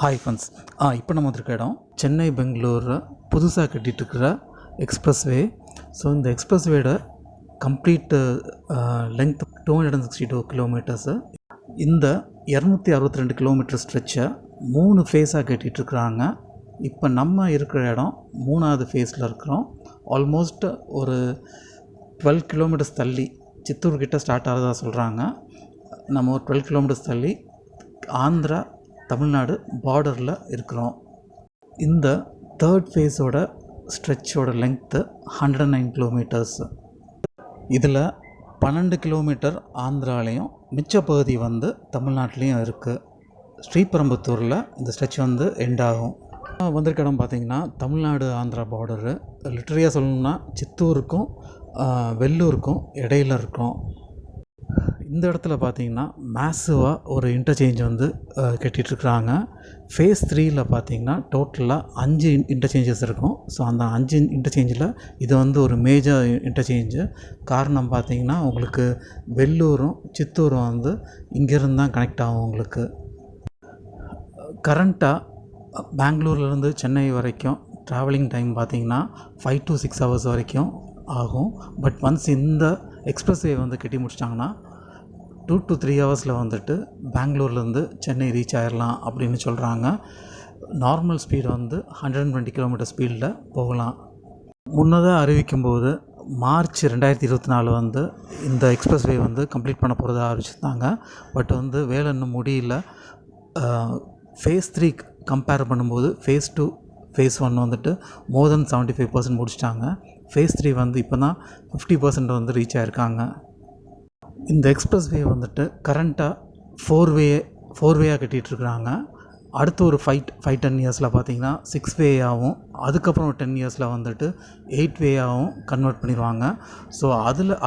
Hi friends. இப்போ நம்ம வந்திருக்க இடம் சென்னை பெங்களூரில் புதுசாக கட்டிகிட்ருக்கிற எக்ஸ்ப்ரெஸ்வே. ஸோ இந்த எக்ஸ்ப்ரெஸ்வேயோட கம்ப்ளீட் லென்த் 262 கிலோமீட்டர்ஸு. இந்த 262 கிலோமீட்டர் ஸ்ட்ரெச்சை 3 ஃபேஸாக கட்டிகிட்ருக்குறாங்க. இப்போ நம்ம இருக்கிற இடம் 3ஆவது ஃபேஸில் இருக்கிறோம். ஆல்மோஸ்ட் ஒரு 12 கிலோமீட்டர்ஸ் தள்ளி சித்தூர்கிட்ட ஸ்டார்ட் ஆகிறதா சொல்கிறாங்க. நம்ம ஒரு 12 கிலோமீட்டர்ஸ் தள்ளி ஆந்திரா தமிழ்நாடு பார்டரில் இருக்கிறோம். இந்த தேர்ட் ஃபேஸோட ஸ்ட்ரெச்சோட லெங்க்த்து 109 கிலோமீட்டர்ஸ். இதில் 12 கிலோமீட்டர் ஆந்திராலேயும் மிச்ச பகுதி தமிழ்நாட்டிலையும் இருக்குது. ஸ்ரீபெரும்புத்தூரில் இந்த ஸ்ட்ரெச் எண்ட் ஆகும். வந்திருக்க இடம் பார்த்திங்கன்னா தமிழ்நாடு ஆந்திரா பார்டரு. லிட்டரியாக சொல்லணும்னா சித்தூருக்கும் வெள்ளூருக்கும் இடையில இருக்கும். இந்த இடத்துல பார்த்திங்கன்னா மேசிவாக ஒரு இன்டர்சேஞ்ச் கட்டிகிட்ருக்குறாங்க. ஃபேஸ் 3ல் பார்த்திங்கன்னா டோட்டலாக 5 இன்டர்சேஞ்சஸ் இருக்கும். ஸோ அந்த 5 இன்டர்சேஞ்சில் இது ஒரு மேஜர் இன்டர்சேஞ்சு. காரணம் பார்த்திங்கன்னா உங்களுக்கு வெள்ளூரும் சித்தூரும் இங்கேருந்து தான் கனெக்ட் ஆகும். உங்களுக்கு கரண்ட்டாக பெங்களூர்லேருந்து சென்னை வரைக்கும் ட்ராவலிங் டைம் பார்த்திங்கன்னா 5 to 6 hours வரைக்கும் ஆகும். பட் ஒன்ஸ் இந்த எக்ஸ்ப்ரெஸ்வே கட்டி முடிச்சிட்டாங்கன்னா 2 to 3 ஹவர்ஸில் பெங்களூர்லேருந்து சென்னை ரீச் ஆகிடலாம் அப்படின்னு சொல்கிறாங்க. நார்மல் ஸ்பீடு 120 கிலோமீட்டர் ஸ்பீடில் போகலாம். முன்னதாக அறிவிக்கும்போது மார்ச் 2024 இந்த எக்ஸ்ப்ரெஸ்வே கம்ப்ளீட் பண்ண போகிறதா அறிவிச்சிருந்தாங்க. பட் வேலை இன்னும் முடியல. ஃபேஸ் 3 கம்பேர் பண்ணும்போது ஃபேஸ் 2 ஃபேஸ் 1 மோர் தென் 75% முடிச்சிட்டாங்க. ஃபேஸ் 3 இப்போ தான் 50% ரீச் ஆகிருக்காங்க. இந்த எக்ஸ்ப்ரெஸ்வே கரண்ட்டாக ஃபோர் வேயாக கட்டிகிட்ருக்குறாங்க. அடுத்து ஒரு 5-10 இயர்ஸில் பார்த்திங்கன்னா 6 வேயாகவும், அதுக்கப்புறம் 10 இயர்ஸில் 8 வேயாகவும் கன்வெர்ட் பண்ணிடுவாங்க. ஸோ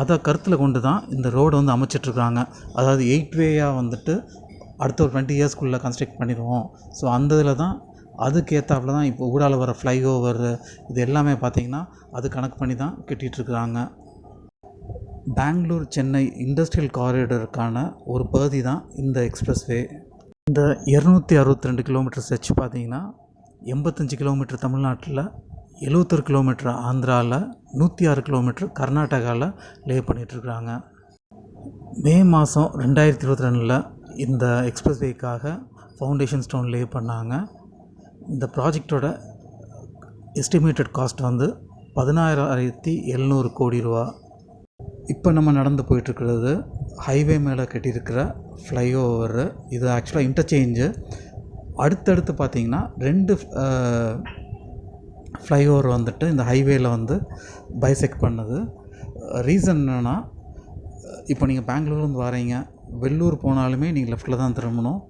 அதை கருத்தில் கொண்டு தான் இந்த ரோடு அமைச்சிட்ருக்குறாங்க. அதாவது 8 வேயாக அடுத்த ஒரு 20 இயர்ஸ்க்குள்ளே கன்ஸ்ட்ரக்ட் பண்ணிடுவோம். ஸோ அந்த இதில் தான் அதுக்கேற்றாப்புல தான் இப்போ ஊடால வர ஃப்ளைஓவர் இது எல்லாமே பார்த்திங்கன்னா அது கணக்கு பண்ணி தான் கட்டிகிட்ருக்குறாங்க. பெங்களூர் சென்னை இண்டஸ்ட்ரியல் காரிடருக்கான ஒரு பகுதி தான் இந்த எக்ஸ்ப்ரெஸ்வே. இந்த 262 கிலோமீட்டர் ஸ்ட்ரெச் பார்த்திங்கன்னா 85 கிலோமீட்டர் தமிழ்நாட்டில், 71 கிலோமீட்டர் ஆந்திராவில், 106 கிலோமீட்டர் கர்நாடகாவில் லே பண்ணிகிட்ருக்குறாங்க. மே மாதம் 2022 இந்த எக்ஸ்ப்ரெஸ்வேக்காக ஃபவுண்டேஷன் ஸ்டோன் லே பண்ணாங்க. இந்த ப்ராஜெக்டோட எஸ்டிமேட்டட் காஸ்ட் 16,700 கோடி ரூபா. இப்போ நம்ம நடந்து போயிட்டுருக்கிறது ஹைவே மேலே கட்டியிருக்கிற ஃப்ளைஓவரு. இது ஆக்சுவலாக இன்டர்சேஞ்சு. அடுத்தடுத்து பார்த்திங்கன்னா 2 ஃப்ளைஓவர் இந்த ஹைவேயில் பைசெக்ட் பண்ணுது. ரீசன் என்னென்னா, இப்போ நீங்கள் பெங்களூர்லேருந்து வரீங்க, வெள்ளூர் போனாலுமே நீங்கள் லெஃப்ட்டில் தான் திரும்பணும்.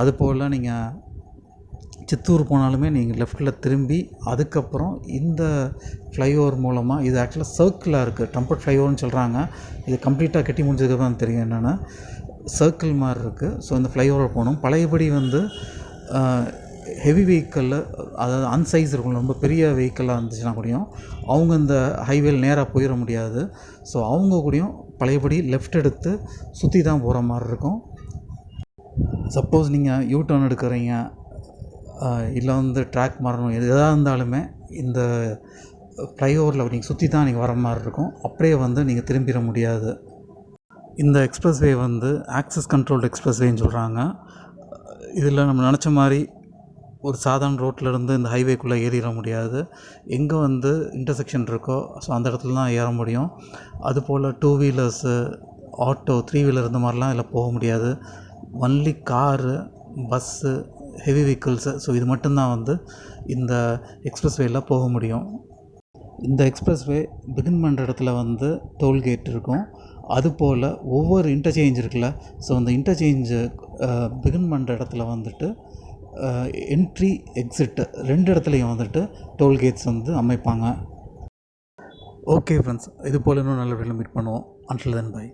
அதுபோல் நீங்கள் சித்தூர் போனாலுமே நீங்கள் லெஃப்ட்டில் திரும்பி அதுக்கப்புறம் இந்த ஃப்ளைஓவர் மூலமாக, இது ஆக்சுவலாக சர்க்கிளாக இருக்குது. டெம்பர்ட் ஃப்ளைஓவர்னு சொல்கிறாங்க. இது கம்ப்ளீட்டாக கட்டி முடிஞ்சதுக்கு தான் தெரியும் என்னென்னா சர்க்கிள் மாதிரி இருக்குது. ஸோ இந்த ஃப்ளைஓவர் போகணும். பழையபடி ஹெவி வெஹிக்கிளில், அதாவது அன்சைஸ் இருக்கும், ரொம்ப பெரிய வெஹிக்கிளாக இருந்துச்சுன்னா கூடயும் அவங்க இந்த ஹைவேல நேராக போயிட முடியாது. ஸோ அவங்க கூடயும் பழையபடி லெஃப்ட் எடுத்து சுற்றி தான் போகிற மாதிரி இருக்கும். சப்போஸ் நீங்கள் யூ டர்ன் எடுக்கிறீங்க, இல்லை ட்ராக் மாறணும், எதாக இருந்தாலுமே இந்த ஃப்ளைஓவரில் நீங்கள் சுற்றி தான் நீங்கள் வர மாதிரி இருக்கும். அப்படியே நீங்கள் திரும்பிட முடியாது. இந்த எக்ஸ்ப்ரெஸ்வே ஆக்சஸ் கண்ட்ரோல்டு எக்ஸ்ப்ரெஸ்வேன்னு சொல்கிறாங்க. இதில் நம்ம நினச்ச மாதிரி ஒரு சாதாரண ரோட்டிலேருந்து இந்த ஹைவேக்குள்ளே ஏறிட முடியாது. எங்கே இன்டர்செக்ஷன் இருக்கோ ஸோ அந்த இடத்துல தான் ஏற முடியும். அதுபோல் 2 வீலர்ஸு, ஆட்டோ, 3 வீலர் இந்த மாதிரிலாம் இதில் போக முடியாது. Only car, bus, heavy vehicles, so இது மட்டும்தான் இந்த எக்ஸ்ப்ரெஸ்வேயில் போக முடியும். இந்த எக்ஸ்ப்ரெஸ்வே பிகின் பண்ணுற இடத்துல டோல்கேட் இருக்கும். அதுபோல் ஒவ்வொரு இன்டர்சேஞ்ச் இருக்குல்ல, ஸோ அந்த இன்டர்சேஞ்சு பிகின் பண்ணுற இடத்துல என்ட்ரி, எக்ஸிட்டு 2 இடத்துலையும் டோல்கேட்ஸ் அமைப்பாங்க. ஓகே ஃப்ரெண்ட்ஸ், இது போல் இன்னும் நல்ல வீடியோவில் மீட் பண்ணுவோம். Until then by.